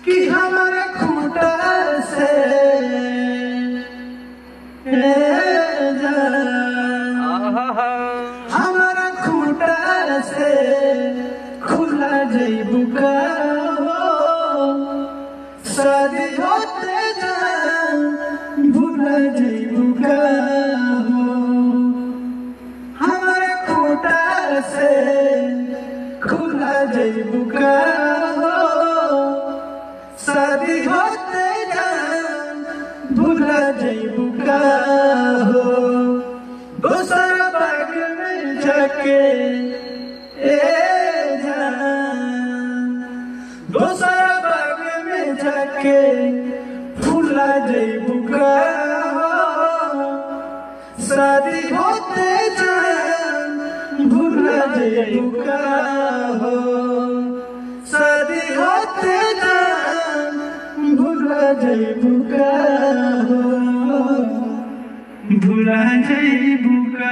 कि हमारे खूंटा से हमारा खूंटा से खुला जइबू का शादी होते जान भूला जइबू का हमारे खूंटा से खुला जइबू का शादी होते जान भूला जइबू का दूसरा बाग में जाके दूसरा बाग में जाके भूला जइबू का शादी होते जान भूला जइबू का शादी होते जान भूला जइबू का भूला जइबू का।